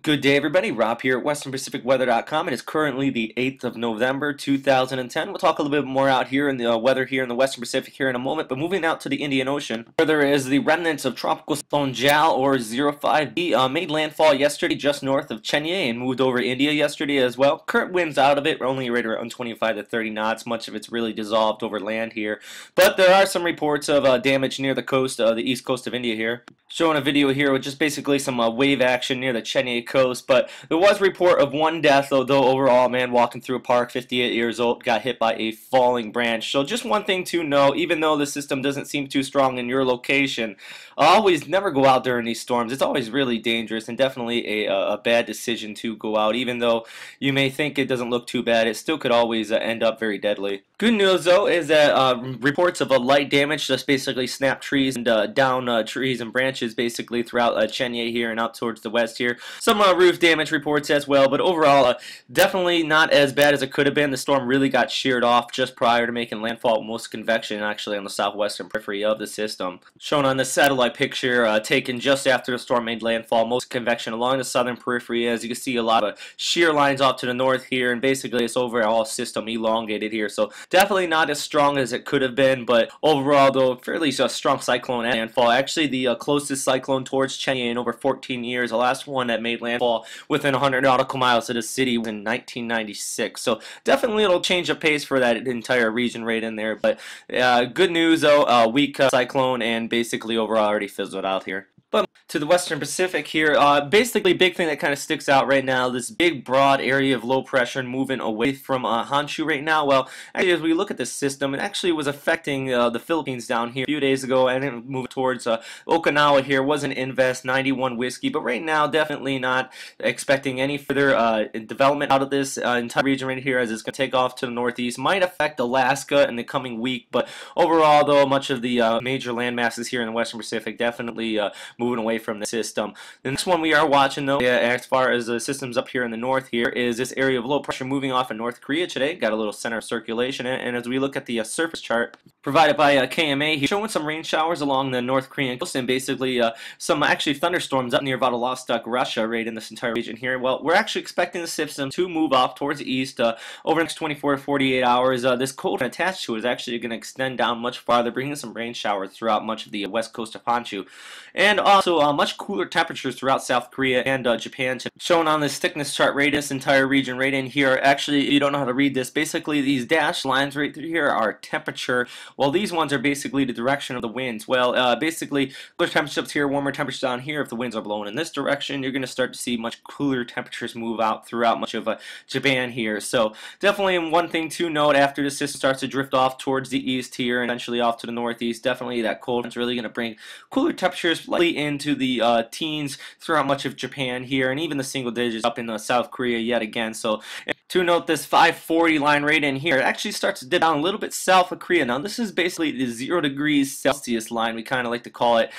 Good day, everybody. Rob here at WesternPacificWeather.com. It is currently the 8th of November, 2010. We'll talk a little bit more out here in the weather here in the Western Pacific here in a moment, but moving out to the Indian Ocean, where there is the remnants of Tropical Cyclone JAL or 05B made landfall yesterday just north of Chennai and moved over India yesterday as well. Current winds out of it are only right around 25 to 30 knots. Much of it's really dissolved over land here, but there are some reports of damage near the coast, the east coast of India here. Showing a video here with just basically some wave action near the Chennai coast, but there was a report of one death, though overall, a man walking through a park, 58 years old, got hit by a falling branch. So just one thing to know, even though the system doesn't seem too strong in your location, always never go out during these storms. It's always really dangerous and definitely a bad decision to go out. Even though you may think it doesn't look too bad, it still could always end up very deadly. Good news, though, is that reports of a light damage, just basically snapped trees and down trees and branches basically throughout Chennai here and up towards the west here. Some roof damage reports as well, but overall definitely not as bad as it could have been. The storm really got sheared off just prior to making landfall, most convection actually on the southwestern periphery of the system. Shown on the satellite picture taken just after the storm made landfall, most convection along the southern periphery. As you can see, a lot of shear lines off to the north here, and basically this overall system elongated here. So definitely not as strong as it could have been, but overall, though, fairly strong cyclone at landfall. Actually, the closest cyclone towards Chennai in over 14 years. The last one that made landfall within 100 nautical miles of the city was in 1996. So definitely it'll change the pace for that entire region right in there. But good news, though, weak cyclone, and basically overall already fizzled out here. But to the Western Pacific here, basically big thing that kind of sticks out right now, this big broad area of low pressure moving away from Honshu right now. Well, actually, as we look at this system, it actually was affecting the Philippines down here a few days ago, and it moved towards Okinawa here. Was an invest 91 whiskey, but right now definitely not expecting any further development out of this entire region right here, as it's going to take off to the northeast. Might affect Alaska in the coming week, but overall, though, much of the major land masses here in the Western Pacific definitely moving away from the system. The next one we are watching, though, as far as the systems up here in the north here, is this area of low pressure moving off in North Korea today. Got a little center of circulation, and as we look at the surface chart provided by KMA here, showing some rain showers along the North Korean coast, and basically some actually thunderstorms up near Vladivostok, Russia, right in this entire region here. Well, we're actually expecting the system to move off towards the east over the next 24 to 48 hours. This cold attached to it is actually going to extend down much farther, bringing some rain showers throughout much of the west coast of Honshu, and also much cooler temperatures throughout South Korea and Japan. Shown on this thickness chart right in this entire region right in here. Actually, you don't know how to read this. Basically, these dashed lines right through here are temperature, while these ones are basically the direction of the winds. Well, basically, cooler temperatures up here, warmer temperatures down here. If the winds are blowing in this direction, you're going to start to see much cooler temperatures move out throughout much of Japan here. So definitely one thing to note, after the system starts to drift off towards the east here and eventually off to the northeast, definitely that cold is really going to bring cooler temperatures likely into the teens throughout much of Japan here, and even the single digits up in South Korea yet again. So to note, this 540 line right in here, it actually starts to dip down a little bit south of Korea. Now this is basically the 0 degrees Celsius line, we kind of like to call it.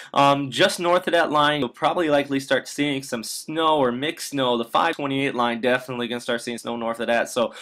Just north of that line, you'll probably likely start seeing some snow or mixed snow. The 528 line definitely going to start seeing snow north of that. So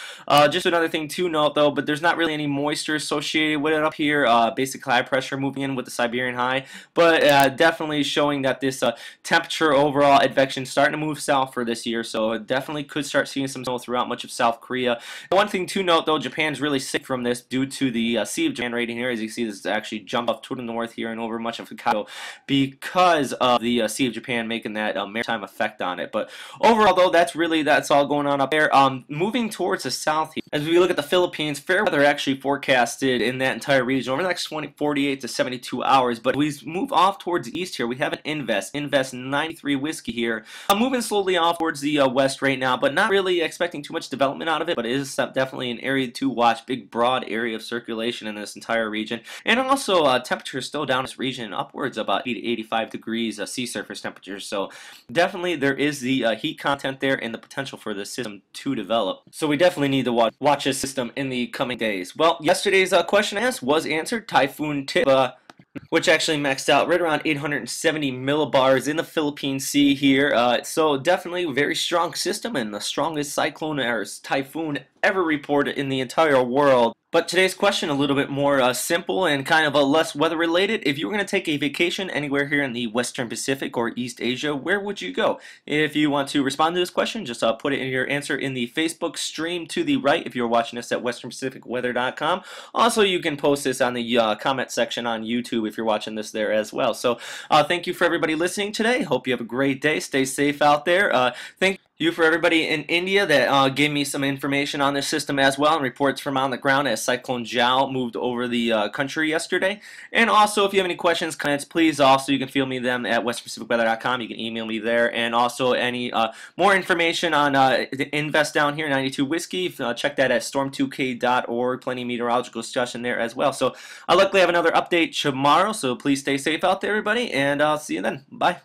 just another thing to note, though, but there's not really any moisture associated with it up here. Basic high pressure moving in with the Siberian high, but definitely showing that this temperature overall advection starting to move south for this year. So definitely could start seeing some snow throughout much of South Korea. One thing to note, though, Japan's really sick from this due to the Sea of Japan right in here. As you can see, this actually jumped up to the north here and over much of Hokkaido because of the Sea of Japan making that maritime effect on it. But overall, though, that's all going on up there. Moving towards the south here, as we look at the Philippines, fair weather actually forecasted in that entire region over the next 48 to 72 hours. But we move off towards the east here. We have an invest 93 whiskey here. Moving slowly off towards the west right now, but not really expecting too much development out of it, but it is definitely an area to watch. Big broad area of circulation in this entire region, and also temperatures still down in this region upwards about 80 to 85 degrees sea surface temperatures. So definitely there is the heat content there and the potential for the system to develop. So we definitely need to watch this system in the coming days. Well, yesterday's question asked was answered. Typhoon tip which actually maxed out right around 870 millibars in the Philippine Sea here. So definitely a very strong system and the strongest cyclone or typhoon ever reported in the entire world. But today's question a little bit more simple and kind of less weather related. If you were going to take a vacation anywhere here in the Western Pacific or East Asia, where would you go? If you want to respond to this question, just put it in your answer in the Facebook stream to the right if you're watching this at westernpacificweather.com. Also, you can post this on the comment section on YouTube if you're watching this there as well. So thank you for everybody listening today. Hope you have a great day. Stay safe out there. Thank you for everybody in India that gave me some information on this system as well, and reports from on the ground as Cyclone JAL moved over the country yesterday. And also, if you have any questions, comments, please also you can field me them at westernpacificweather.com. You can email me there, and also any more information on the Invest down here 92 Whiskey. Check that at storm2k.org. Plenty of meteorological discussion there as well. So I'll likely have another update tomorrow. So please stay safe out there, everybody, and I'll see you then. Bye.